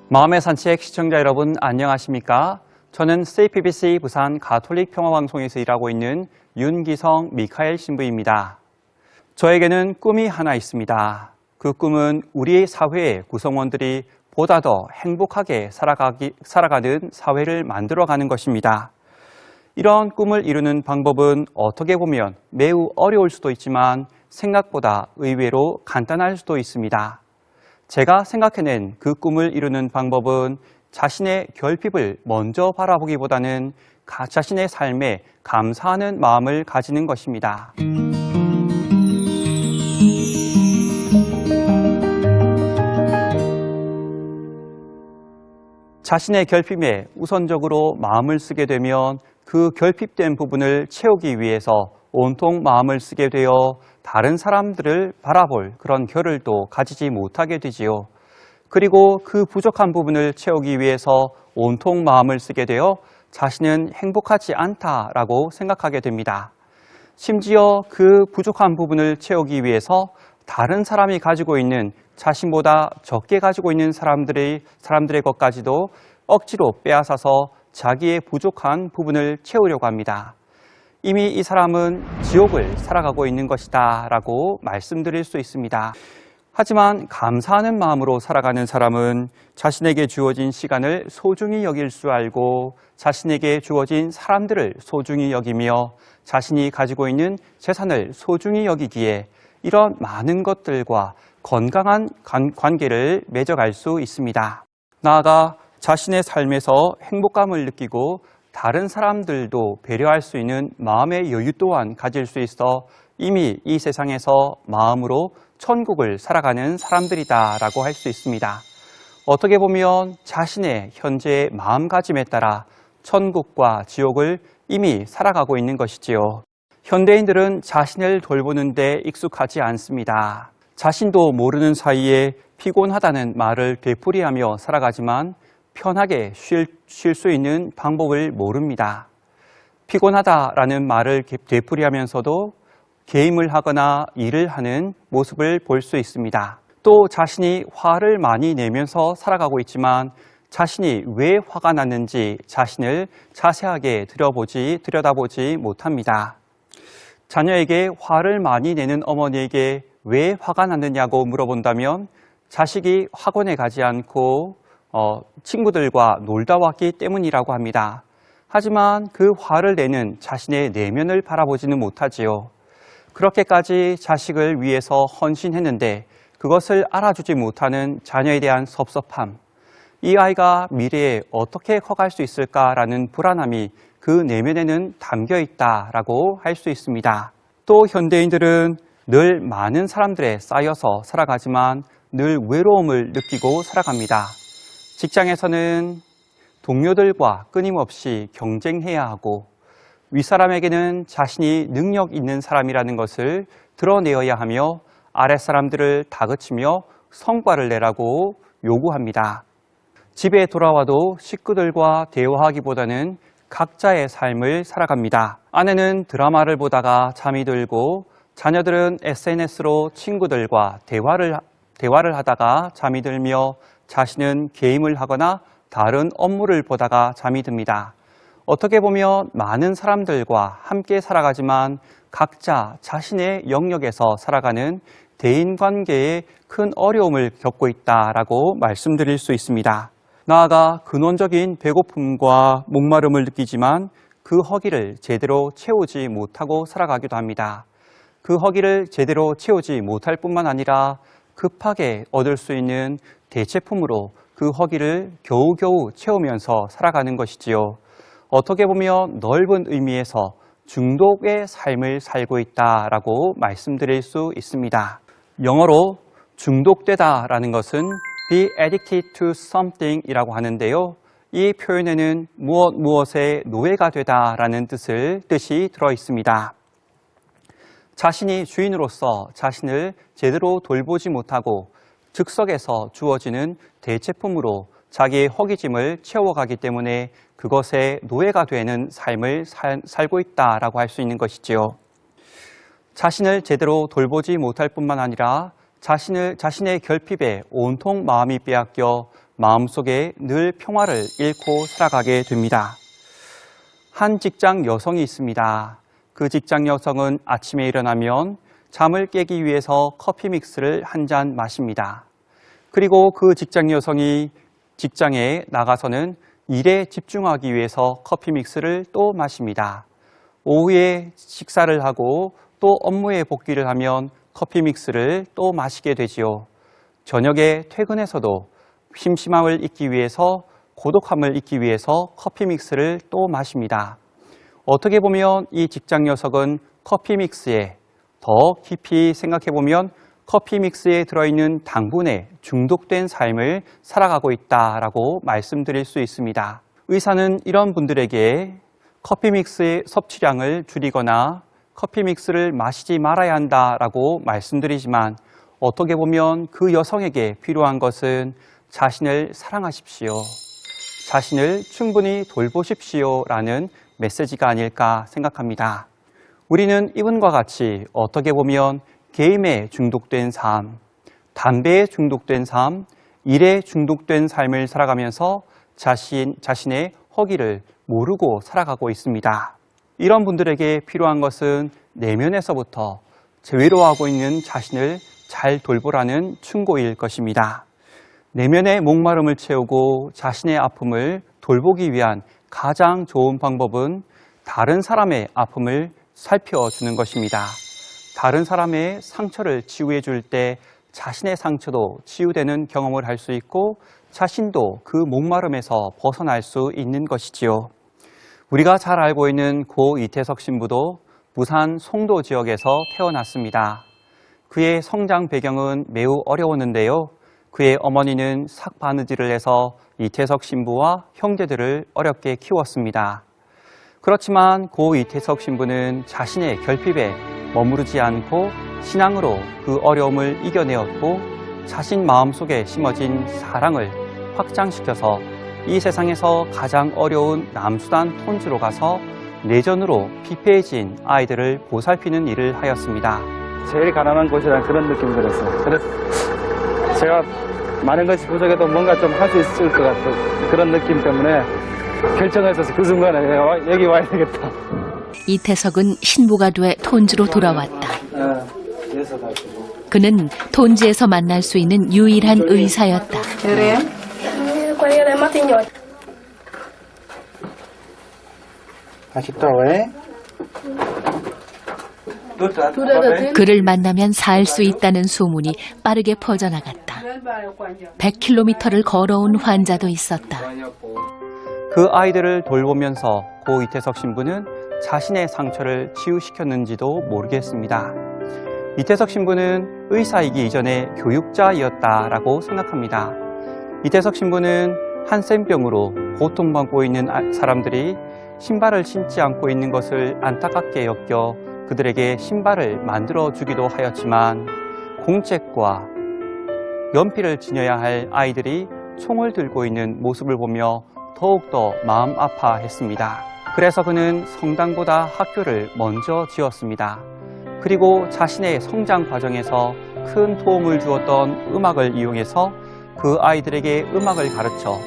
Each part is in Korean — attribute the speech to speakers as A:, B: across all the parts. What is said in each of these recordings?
A: 마음의 산책 시청자 여러분 안녕하십니까? 저는 CPBC 부산 가톨릭 평화방송에서 일하고 있는 윤기성 미카엘 신부입니다. 저에게는 꿈이 하나 있습니다. 그 꿈은 우리 사회의 구성원들이 보다 더 행복하게 살아가는 사회를 만들어가는 것입니다. 이런 꿈을 이루는 방법은 어떻게 보면 매우 어려울 수도 있지만 생각보다 의외로 간단할 수도 있습니다. 제가 생각해낸 그 꿈을 이루는 방법은 자신의 결핍을 먼저 바라보기보다는 자신의 삶에 감사하는 마음을 가지는 것입니다. 자신의 결핍에 우선적으로 마음을 쓰게 되면 그 결핍된 부분을 채우기 위해서 온통 마음을 쓰게 되어 다른 사람들을 바라볼 그런 겨를도 가지지 못하게 되지요. 그리고 그 부족한 부분을 채우기 위해서 온통 마음을 쓰게 되어 자신은 행복하지 않다라고 생각하게 됩니다. 심지어 그 부족한 부분을 채우기 위해서 다른 사람이 가지고 있는 자신보다 적게 가지고 있는 사람들의 것까지도 억지로 빼앗아서 자기의 부족한 부분을 채우려고 합니다. 이미 이 사람은 지옥을 살아가고 있는 것이다 라고 말씀드릴 수 있습니다. 하지만 감사하는 마음으로 살아가는 사람은 자신에게 주어진 시간을 소중히 여길 줄 알고 자신에게 주어진 사람들을 소중히 여기며 자신이 가지고 있는 재산을 소중히 여기기에 이런 많은 것들과 건강한 관계를 맺어갈 수 있습니다. 나아가 자신의 삶에서 행복감을 느끼고 다른 사람들도 배려할 수 있는 마음의 여유 또한 가질 수 있어 이미 이 세상에서 마음으로 천국을 살아가는 사람들이다라고 할 수 있습니다. 어떻게 보면 자신의 현재의 마음가짐에 따라 천국과 지옥을 이미 살아가고 있는 것이지요. 현대인들은 자신을 돌보는 데 익숙하지 않습니다. 자신도 모르는 사이에 피곤하다는 말을 되풀이하며 살아가지만 편하게 쉴 수 있는 방법을 모릅니다. 피곤하다라는 말을 되풀이하면서도 게임을 하거나 일을 하는 모습을 볼 수 있습니다. 또 자신이 화를 많이 내면서 살아가고 있지만 자신이 왜 화가 났는지 자신을 자세하게 들여다보지 못합니다. 자녀에게 화를 많이 내는 어머니에게 왜 화가 났느냐고 물어본다면 자식이 학원에 가지 않고 친구들과 놀다 왔기 때문이라고 합니다. 하지만 그 화를 내는 자신의 내면을 바라보지는 못하지요. 그렇게까지 자식을 위해서 헌신했는데 그것을 알아주지 못하는 자녀에 대한 섭섭함, 이 아이가 미래에 어떻게 커갈 수 있을까라는 불안함이 그 내면에는 담겨 있다라고 할 수 있습니다. 또 현대인들은 늘 많은 사람들에 쌓여서 살아가지만 늘 외로움을 느끼고 살아갑니다. 직장에서는 동료들과 끊임없이 경쟁해야 하고 윗사람에게는 자신이 능력 있는 사람이라는 것을 드러내어야 하며 아랫사람들을 다그치며 성과를 내라고 요구합니다. 집에 돌아와도 식구들과 대화하기보다는 각자의 삶을 살아갑니다. 아내는 드라마를 보다가 잠이 들고 자녀들은 SNS로 친구들과 대화를 하다가 잠이 들며 자신은 게임을 하거나 다른 업무를 보다가 잠이 듭니다. 어떻게 보면 많은 사람들과 함께 살아가지만 각자 자신의 영역에서 살아가는 대인관계에 큰 어려움을 겪고 있다라고 말씀드릴 수 있습니다. 나아가 근원적인 배고픔과 목마름을 느끼지만 그 허기를 제대로 채우지 못하고 살아가기도 합니다. 그 허기를 제대로 채우지 못할 뿐만 아니라 급하게 얻을 수 있는 대체품으로 그 허기를 겨우겨우 채우면서 살아가는 것이지요. 어떻게 보면 넓은 의미에서 중독의 삶을 살고 있다라고 말씀드릴 수 있습니다. 영어로 중독되다라는 것은 be addicted to something 이라고 하는데요. 이 표현에는 무엇의 노예가 되다라는 뜻이 들어 있습니다. 자신이 주인으로서 자신을 제대로 돌보지 못하고 즉석에서 주어지는 대체품으로 자기의 허기짐을 채워가기 때문에 그것에 노예가 되는 삶을 살고 있다라고 할 수 있는 것이지요. 자신을 제대로 돌보지 못할 뿐만 아니라 자신의 결핍에 온통 마음이 빼앗겨 마음속에 늘 평화를 잃고 살아가게 됩니다. 한 직장 여성이 있습니다. 그 직장 여성은 아침에 일어나면 잠을 깨기 위해서 커피 믹스를 한 잔 마십니다. 그리고 그 직장 여성이 직장에 나가서는 일에 집중하기 위해서 커피 믹스를 또 마십니다. 오후에 식사를 하고 또 업무에 복귀를 하면 커피 믹스를 또 마시게 되지요. 저녁에 퇴근해서도 심심함을 잊기 위해서, 고독함을 잊기 위해서 커피 믹스를 또 마십니다. 어떻게 보면 이 직장 녀석은 커피 믹스에, 더 깊이 생각해 보면 커피 믹스에 들어있는 당분에 중독된 삶을 살아가고 있다라고 말씀드릴 수 있습니다. 의사는 이런 분들에게 커피 믹스의 섭취량을 줄이거나 커피 믹스를 마시지 말아야 한다라고 말씀드리지만, 어떻게 보면 그 여성에게 필요한 것은 자신을 사랑하십시오, 자신을 충분히 돌보십시오 라는 메시지가 아닐까 생각합니다. 우리는 이분과 같이 어떻게 보면 게임에 중독된 삶, 담배에 중독된 삶, 일에 중독된 삶을 살아가면서 자신의 허기를 모르고 살아가고 있습니다. 이런 분들에게 필요한 것은 내면에서부터 외로워하고 있는 자신을 잘 돌보라는 충고일 것입니다. 내면의 목마름을 채우고 자신의 아픔을 돌보기 위한 가장 좋은 방법은 다른 사람의 아픔을 살펴주는 것입니다. 다른 사람의 상처를 치유해 줄 때 자신의 상처도 치유되는 경험을 할 수 있고 자신도 그 목마름에서 벗어날 수 있는 것이지요. 우리가 잘 알고 있는 고 이태석 신부도 부산 송도 지역에서 태어났습니다. 그의 성장 배경은 매우 어려웠는데요. 그의 어머니는 삭바느질을 해서 이태석 신부와 형제들을 어렵게 키웠습니다. 그렇지만 고 이태석 신부는 자신의 결핍에 머무르지 않고 신앙으로 그 어려움을 이겨내었고, 자신 마음속에 심어진 사랑을 확장시켜서 이 세상에서 가장 어려운 남수단 톤주로 가서 내전으로 피폐해진 아이들을 보살피는 일을 하였습니다.
B: 제일 가난한 곳이라는 그런 느낌이 들었어요. 그래서 제가 많은 것이 부족해도 뭔가 좀 할 수 있을 것 같은 그런 느낌 때문에 결정했어서 그 순간에 여기 와야 되겠다.
C: 이태석은 신부가 돼 톤주로 돌아왔다. 그는 톤주에서 만날 수 있는 유일한 의사였다.
B: 맛있다 왜?
C: 그를 만나면 살 수 있다는 소문이 빠르게 퍼져나갔다. 100km를 걸어온 환자도 있었다.
A: 그 아이들을 돌보면서 고 이태석 신부는 자신의 상처를 치유시켰는지도 모르겠습니다. 이태석 신부는 의사이기 이전에 교육자이었다라고 생각합니다. 이태석 신부는 한센병으로 고통받고 있는 사람들이 신발을 신지 않고 있는 것을 안타깝게 여겨 그들에게 신발을 만들어주기도 하였지만, 공책과 연필을 지녀야 할 아이들이 총을 들고 있는 모습을 보며 더욱더 마음 아파했습니다. 그래서 그는 성당보다 학교를 먼저 지었습니다. 그리고 자신의 성장 과정에서 큰 도움을 주었던 음악을 이용해서 그 아이들에게 음악을 가르쳐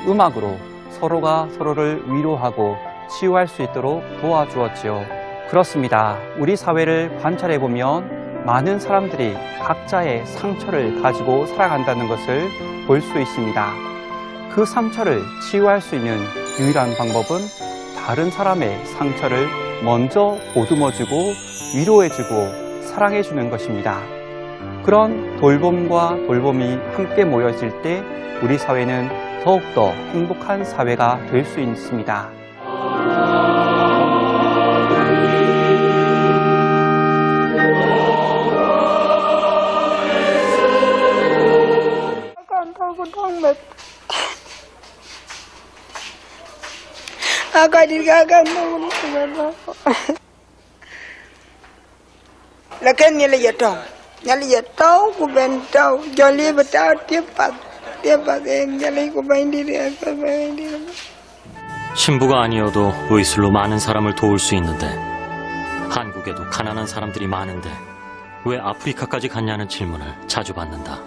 A: 음악으로 서로가 서로를 위로하고 치유할 수 있도록 도와주었지요. 그렇습니다. 우리 사회를 관찰해 보면 많은 사람들이 각자의 상처를 가지고 살아간다는 것을 볼 수 있습니다. 그 상처를 치유할 수 있는 유일한 방법은 다른 사람의 상처를 먼저 보듬어주고 위로해주고 사랑해주는 것입니다. 그런 돌봄과 돌봄이 함께 모여질 때 우리 사회는 더욱더 행복한 사회가 될 수 있습니다.
D: là cái như là giờ trâu của bên trâu cho lia và trâu tiếp bạc em cho lia của bên đi
E: 신부가 아니어도 의술로 많은 사람을 도울 수 있는데, 한국에도 가난한 사람들이 많은데 왜 아프리카까지 갔냐는 질문을 자주 받는다.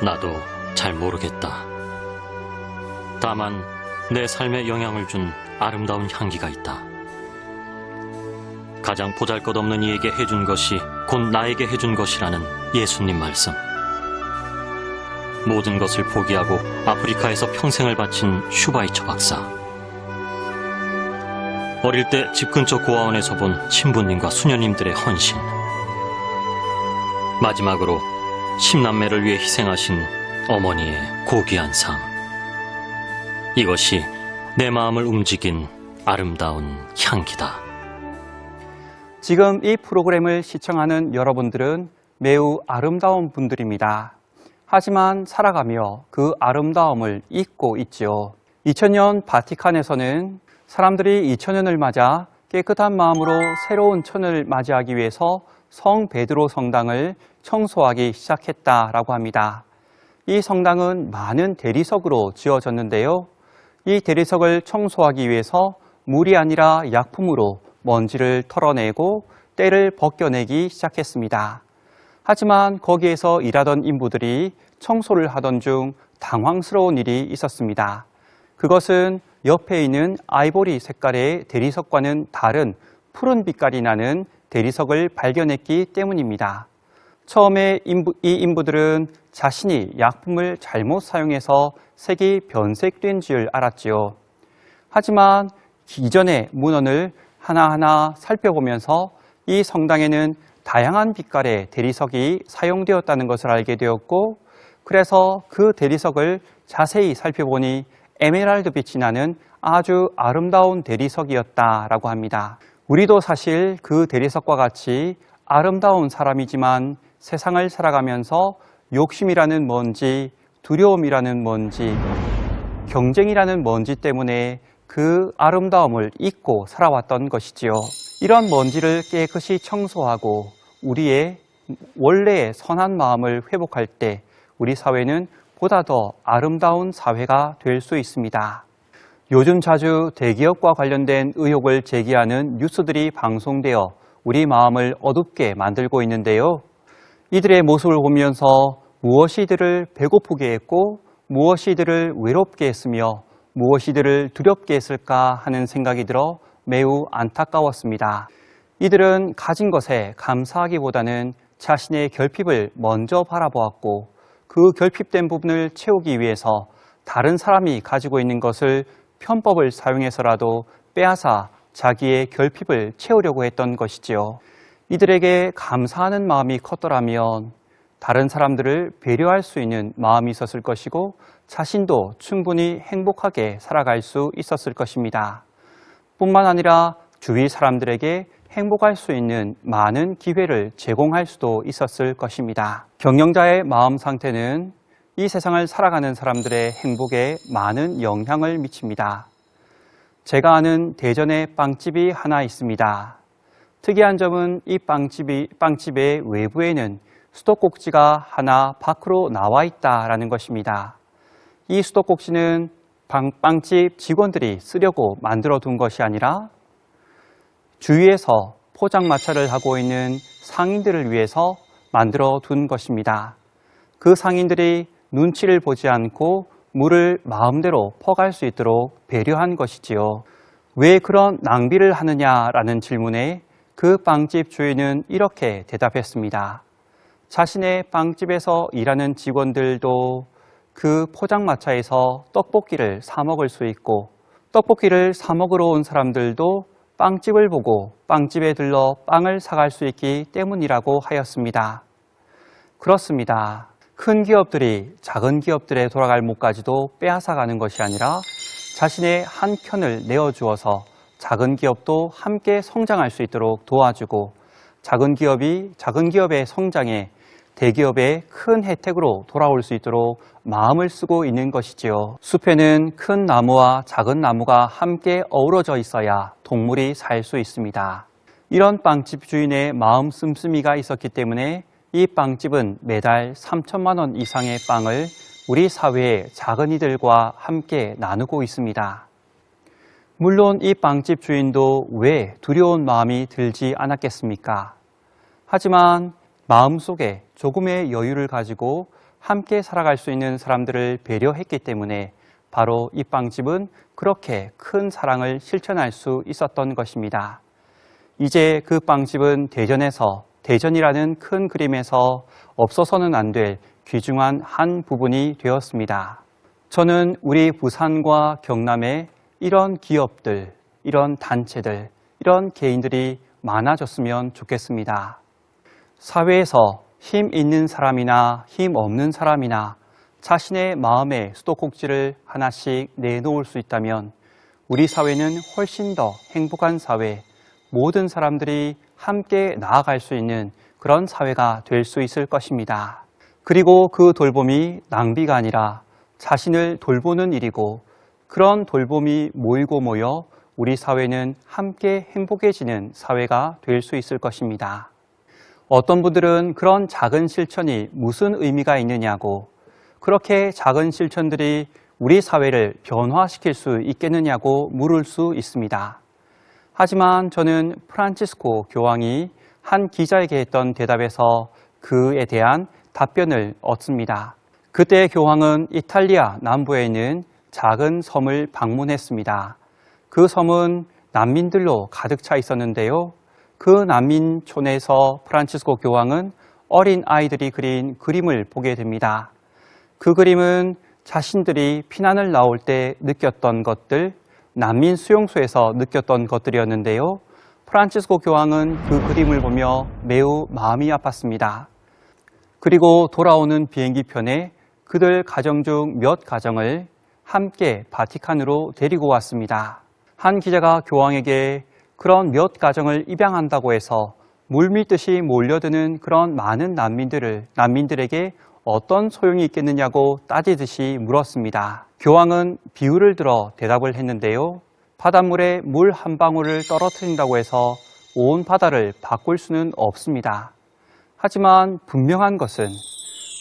E: 나도 잘 모르겠다. 다만 내 삶에 영향을 준 아름다운 향기가 있다. 가장 보잘것없는 이에게 해준 것이 곧 나에게 해준 것이라는 예수님 말씀. 모든 것을 포기하고 아프리카에서 평생을 바친 슈바이처 박사. 어릴 때 집 근처 고아원에서 본 신부님과 수녀님들의 헌신. 마지막으로 10남매를 위해 희생하신 어머니의 고귀한 삶. 이것이 내 마음을 움직인 아름다운 향기다.
A: 지금 이 프로그램을 시청하는 여러분들은 매우 아름다운 분들입니다. 하지만 살아가며 그 아름다움을 잊고 있지요. 2000년 바티칸에서는 사람들이 2000년을 맞아 깨끗한 마음으로 새로운 천을 맞이하기 위해서 성 베드로 성당을 청소하기 시작했다라고 합니다. 이 성당은 많은 대리석으로 지어졌는데요. 이 대리석을 청소하기 위해서 물이 아니라 약품으로 먼지를 털어내고 때를 벗겨내기 시작했습니다. 하지만 거기에서 일하던 인부들이 청소를 하던 중 당황스러운 일이 있었습니다. 그것은 옆에 있는 아이보리 색깔의 대리석과는 다른 푸른 빛깔이 나는 대리석을 발견했기 때문입니다. 처음에 이 인부들은 자신이 약품을 잘못 사용해서 색이 변색된 줄 알았지요. 하지만 이전의 문헌을 하나하나 살펴보면서 이 성당에는 다양한 빛깔의 대리석이 사용되었다는 것을 알게 되었고, 그래서 그 대리석을 자세히 살펴보니 에메랄드 빛이 나는 아주 아름다운 대리석이었다라고 합니다. 우리도 사실 그 대리석과 같이 아름다운 사람이지만 세상을 살아가면서 욕심이라는 먼지, 두려움이라는 먼지, 경쟁이라는 먼지 때문에 그 아름다움을 잊고 살아왔던 것이지요. 이런 먼지를 깨끗이 청소하고 우리의 원래의 선한 마음을 회복할 때 우리 사회는 보다 더 아름다운 사회가 될 수 있습니다. 요즘 자주 대기업과 관련된 의혹을 제기하는 뉴스들이 방송되어 우리 마음을 어둡게 만들고 있는데요. 이들의 모습을 보면서 무엇이 이들을 배고프게 했고 무엇이 이들을 외롭게 했으며 무엇이 이들을 두렵게 했을까 하는 생각이 들어 매우 안타까웠습니다. 이들은 가진 것에 감사하기보다는 자신의 결핍을 먼저 바라보았고 그 결핍된 부분을 채우기 위해서 다른 사람이 가지고 있는 것을 편법을 사용해서라도 빼앗아 자기의 결핍을 채우려고 했던 것이지요. 이들에게 감사하는 마음이 컸더라면 다른 사람들을 배려할 수 있는 마음이 있었을 것이고 자신도 충분히 행복하게 살아갈 수 있었을 것입니다. 뿐만 아니라 주위 사람들에게 행복할 수 있는 많은 기회를 제공할 수도 있었을 것입니다. 경영자의 마음 상태는 이 세상을 살아가는 사람들의 행복에 많은 영향을 미칩니다. 제가 아는 대전에 빵집이 하나 있습니다. 특이한 점은 이 빵집의 외부에는 수도꼭지가 하나 밖으로 나와 있다라는 것입니다. 이 수도꼭지는 빵집 직원들이 쓰려고 만들어 둔 것이 아니라 주위에서 포장마차를 하고 있는 상인들을 위해서 만들어 둔 것입니다. 그 상인들이 눈치를 보지 않고 물을 마음대로 퍼갈 수 있도록 배려한 것이지요. 왜 그런 낭비를 하느냐라는 질문에 그 빵집 주인은 이렇게 대답했습니다. 자신의 빵집에서 일하는 직원들도 그 포장마차에서 떡볶이를 사 먹을 수 있고 떡볶이를 사 먹으러 온 사람들도 빵집을 보고 빵집에 들러 빵을 사갈 수 있기 때문이라고 하였습니다. 그렇습니다. 큰 기업들이 작은 기업들의 돌아갈 목까지도 빼앗아가는 것이 아니라 자신의 한 켠을 내어주어서 작은 기업도 함께 성장할 수 있도록 도와주고 작은 기업의 성장에 대기업의 큰 혜택으로 돌아올 수 있도록 마음을 쓰고 있는 것이지요. 숲에는 큰 나무와 작은 나무가 함께 어우러져 있어야 동물이 살 수 있습니다. 이런 빵집 주인의 마음 씀씀이가 있었기 때문에 이 빵집은 매달 3천만 원 이상의 빵을 우리 사회의 작은 이들과 함께 나누고 있습니다. 물론 이 빵집 주인도 왜 두려운 마음이 들지 않았겠습니까? 하지만 마음속에 조금의 여유를 가지고 함께 살아갈 수 있는 사람들을 배려했기 때문에 바로 이 빵집은 그렇게 큰 사랑을 실천할 수 있었던 것입니다. 이제 그 빵집은 대전이라는 큰 그림에서 없어서는 안 될 귀중한 한 부분이 되었습니다. 저는 우리 부산과 경남에 이런 기업들, 이런 단체들, 이런 개인들이 많아졌으면 좋겠습니다. 사회에서 힘 있는 사람이나 힘 없는 사람이나 자신의 마음의 수도꼭지를 하나씩 내놓을 수 있다면 우리 사회는 훨씬 더 행복한 사회, 모든 사람들이 함께 나아갈 수 있는 그런 사회가 될 수 있을 것입니다. 그리고 그 돌봄이 낭비가 아니라 자신을 돌보는 일이고 그런 돌봄이 모이고 모여 우리 사회는 함께 행복해지는 사회가 될 수 있을 것입니다. 어떤 분들은 그런 작은 실천이 무슨 의미가 있느냐고, 그렇게 작은 실천들이 우리 사회를 변화시킬 수 있겠느냐고 물을 수 있습니다. 하지만 저는 프란치스코 교황이 한 기자에게 했던 대답에서 그에 대한 답변을 얻습니다. 그때 교황은 이탈리아 남부에 있는 작은 섬을 방문했습니다. 그 섬은 난민들로 가득 차 있었는데요. 그 난민촌에서 프란치스코 교황은 어린 아이들이 그린 그림을 보게 됩니다. 그 그림은 자신들이 피난을 나올 때 느꼈던 것들, 난민 수용소에서 느꼈던 것들이었는데요. 프란치스코 교황은 그 그림을 보며 매우 마음이 아팠습니다. 그리고 돌아오는 비행기 편에 그들 가정 중 몇 가정을 함께 바티칸으로 데리고 왔습니다. 한 기자가 교황에게 그런 몇 가정을 입양한다고 해서 물밀듯이 몰려드는 그런 많은 난민들에게 어떤 소용이 있겠느냐고 따지듯이 물었습니다. 교황은 비유를 들어 대답을 했는데요. 바닷물에 물 한 방울을 떨어뜨린다고 해서 온 바다를 바꿀 수는 없습니다. 하지만 분명한 것은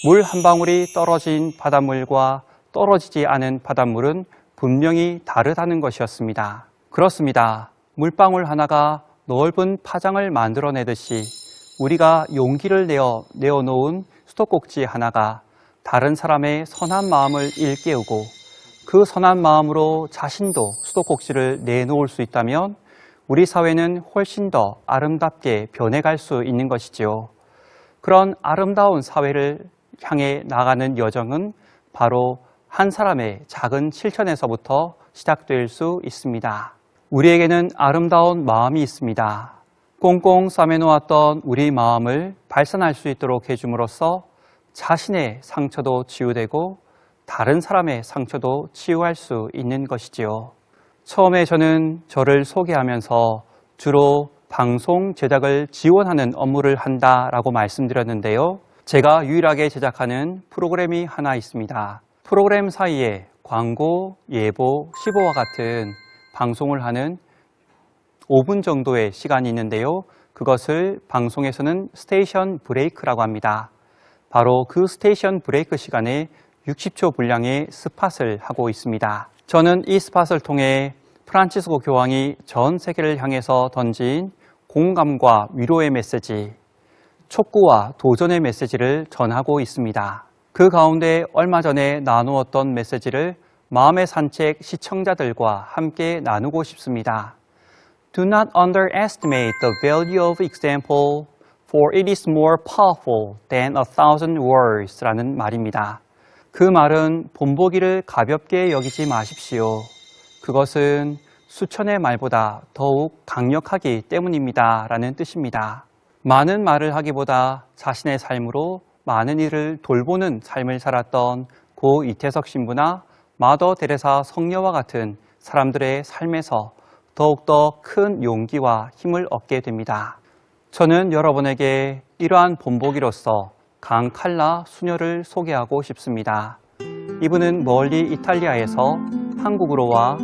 A: 물 한 방울이 떨어진 바닷물과 떨어지지 않은 바닷물은 분명히 다르다는 것이었습니다. 그렇습니다. 물방울 하나가 넓은 파장을 만들어내듯이 우리가 용기를 내어놓은 수도꼭지 하나가 다른 사람의 선한 마음을 일깨우고 그 선한 마음으로 자신도 수도꼭지를 내놓을 수 있다면 우리 사회는 훨씬 더 아름답게 변해갈 수 있는 것이지요. 그런 아름다운 사회를 향해 나가는 여정은 바로 한 사람의 작은 실천에서부터 시작될 수 있습니다. 우리에게는 아름다운 마음이 있습니다. 꽁꽁 싸매놓았던 우리 마음을 발산할 수 있도록 해줌으로써 자신의 상처도 치유되고 다른 사람의 상처도 치유할 수 있는 것이지요. 처음에 저는 저를 소개하면서 주로 방송 제작을 지원하는 업무를 한다라고 말씀드렸는데요. 제가 유일하게 제작하는 프로그램이 하나 있습니다. 프로그램 사이에 광고, 예보, 15와 같은 방송을 하는 5분 정도의 시간이 있는데요. 그것을 방송에서는 스테이션 브레이크라고 합니다. 바로 그 스테이션 브레이크 시간에 60초 분량의 스팟을 하고 있습니다. 저는 이 스팟을 통해 프란치스코 교황이 전 세계를 향해서 던진 공감과 위로의 메시지, 촉구와 도전의 메시지를 전하고 있습니다. 그 가운데 얼마 전에 나누었던 메시지를 마음의 산책 시청자들과 함께 나누고 싶습니다. Do not underestimate the value of example, for it is more powerful than 1,000 words 라는 말입니다. 그 말은 본보기를 가볍게 여기지 마십시오. 그것은 수천의 말보다 더욱 강력하기 때문입니다. 라는 뜻입니다. 많은 말을 하기보다 자신의 삶으로 많은 일을 돌보는 삶을 살았던 고 이태석 신부나 마더 데레사 성녀와 같은 사람들의 삶에서 더욱더 큰 용기와 힘을 얻게 됩니다. 저는 여러분에게 이러한 본보기로서 강칼라 수녀를 소개하고 싶습니다. 이분은 멀리 이탈리아에서 한국으로 와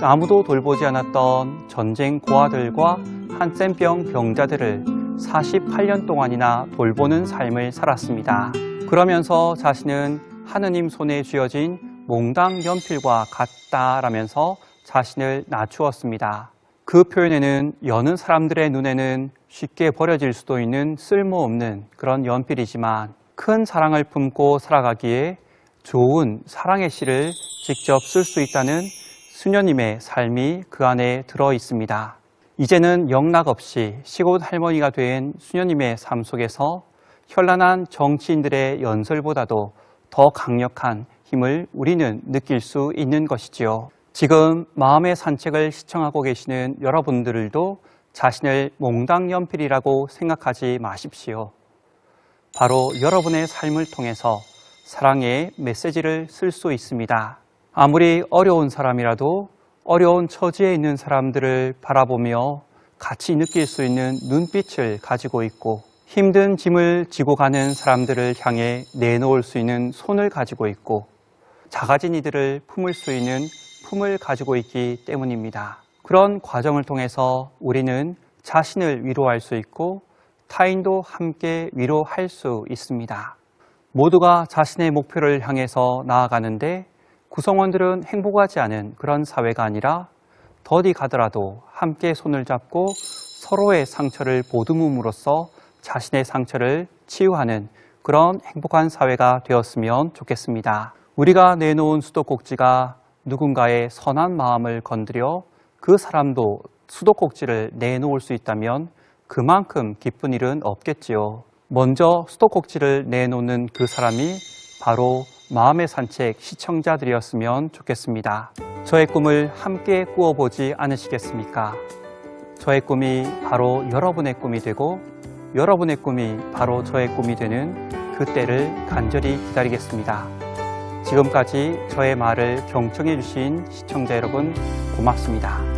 A: 아무도 돌보지 않았던 전쟁 고아들과 한센병 병자들을 48년 동안이나 돌보는 삶을 살았습니다. 그러면서 자신은 하느님 손에 쥐어진 몽당 연필과 같다라면서 자신을 낮추었습니다. 그 표현에는 여는 사람들의 눈에는 쉽게 버려질 수도 있는 쓸모없는 그런 연필이지만 큰 사랑을 품고 살아가기에 좋은 사랑의 시를 직접 쓸 수 있다는 수녀님의 삶이 그 안에 들어 있습니다. 이제는 영락 없이 시골 할머니가 된 수녀님의 삶 속에서 현란한 정치인들의 연설보다도 더 강력한 힘을 우리는 느낄 수 있는 것이지요. 지금 마음의 산책을 시청하고 계시는 여러분들도 자신을 몽당연필이라고 생각하지 마십시오. 바로 여러분의 삶을 통해서 사랑의 메시지를 쓸 수 있습니다. 아무리 어려운 사람이라도 어려운 처지에 있는 사람들을 바라보며 같이 느낄 수 있는 눈빛을 가지고 있고, 힘든 짐을 지고 가는 사람들을 향해 내놓을 수 있는 손을 가지고 있고, 작아진 이들을 품을 수 있는 품을 가지고 있기 때문입니다. 그런 과정을 통해서 우리는 자신을 위로할 수 있고 타인도 함께 위로할 수 있습니다. 모두가 자신의 목표를 향해서 나아가는데 구성원들은 행복하지 않은 그런 사회가 아니라 더디 가더라도 함께 손을 잡고 서로의 상처를 보듬음으로써 자신의 상처를 치유하는 그런 행복한 사회가 되었으면 좋겠습니다. 우리가 내놓은 수도꼭지가 누군가의 선한 마음을 건드려 그 사람도 수도꼭지를 내놓을 수 있다면 그만큼 기쁜 일은 없겠지요. 먼저 수도꼭지를 내놓는 그 사람이 바로 마음의 산책 시청자들이었으면 좋겠습니다. 저의 꿈을 함께 꾸어보지 않으시겠습니까? 저의 꿈이 바로 여러분의 꿈이 되고 여러분의 꿈이 바로 저의 꿈이 되는 그때를 간절히 기다리겠습니다. 지금까지 저의 말을 경청해 주신 시청자 여러분 고맙습니다.